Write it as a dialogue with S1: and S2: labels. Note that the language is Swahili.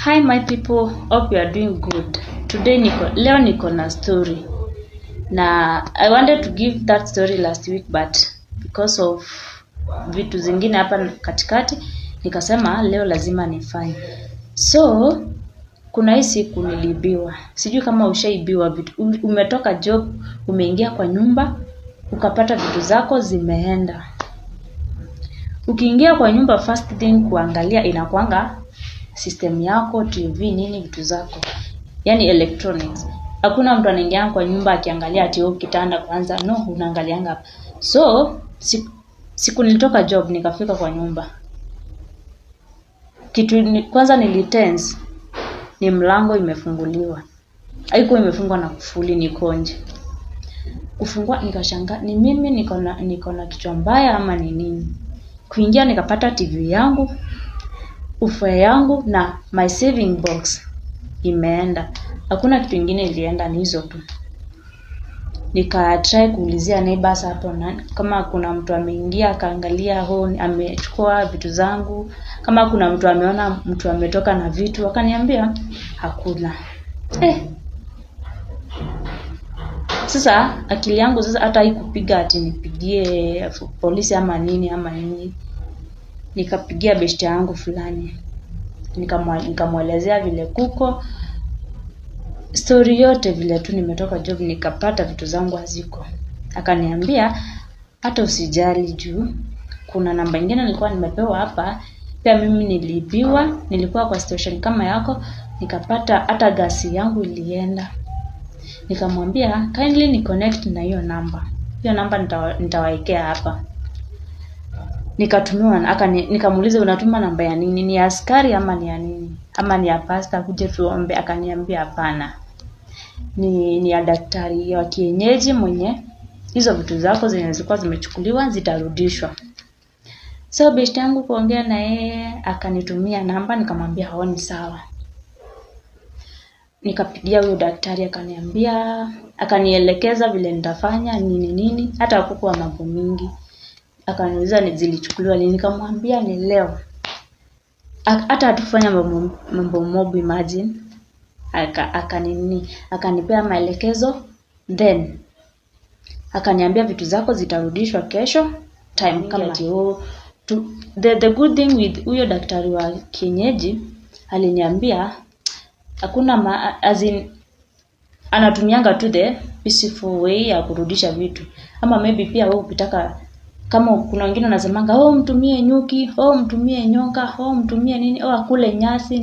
S1: Hi my people, hope you are doing good. Leo niko na story. Na I wanted to give that story last week but because of vitu zingine hapa katikati nikasema leo lazima nifanye. So kuna hii siku niliibiwa. Sijui kama ushaibiwa vitu. Umetoka job, umeingia kwa nyumba, ukapata vitu zako zimeenda. Ukiingia kwa nyumba first thing kuangalia inakuanga system yako, TV, nini vitu zako. Yani electronics. Hakuna mtu anaingia kwa nyumba akiangalia ati kitanda kwanza. No, unaangalianga hapa. So, siku nilitoka job nikafika kwa nyumba. Kwanza nilitense ni mlango imefunguliwa. Haikuwa imefungwa na kufuli, niko nje. Kufungua nikashangaa ni mimi niko na kichwa mbaya ama ni nini. Kuingia nikapata TV yangu, ufue yangu na my saving box imeenda. Hakuna kitu kingine ilienda, ni hizo tu. Try kuulizia neighbors hapo kama kuna mtu ameingia akaangalia amechukua vitu zangu, kama kuna mtu ameona mtu ametoka na vitu, wakaniambia hakuna. Sasa akili yangu sasa hata haikupiga ati nipigie polisi ama nini. Nikapigia beshte yangu fulani. Nikamwelezea vile kuko story yote vile tu nimetoka job nikapata vitu zangu haziko. Akaniambia hata usijali juu kuna namba nyingine nilikuwa nimepewa hapa, pia mimi niliibiwa, nilikuwa kwa station kama yako, nikapata hata gasi yangu ilienda. Nikamwambia kindly ni connect na hiyo namba. Hiyo namba nitawaekea hapa. Nikatumiwa nikamuuliza unatuma namba ya nini? Ni askari ama ni ya nini? Ama ni ya pastor kuje tuombe? Akaniambia hapana. Ni ya daktari wa kienyeji mwenye hizo vitu zako zenye zilikuwa zimechukuliwa zitarudishwa. So beshte yangu kuongea na yeye akanitumia namba, nikamwambia haoni sawa. Nikapigia huyo daktari akanielekeza vile nitafanya nini, hata hakukuwa mambo mingi. Akaniuliza zilichukuliwa lini, nikamwambia ni leo. Hata hatufanya mambo mob, imagine. Akanipea maelekezo, then akaniambia vitu zako zitarudishwa kesho time kama the good thing with huyo daktari wa kienyeji aliniambia hakuna anatumianga to the peaceful way ya kurudisha vitu. Ama maybe pia wewe ukitaka, kama kuna wengine wanasemanga mtumie nyuki, mtumie nyoka, mtumie nini, akule nyasi.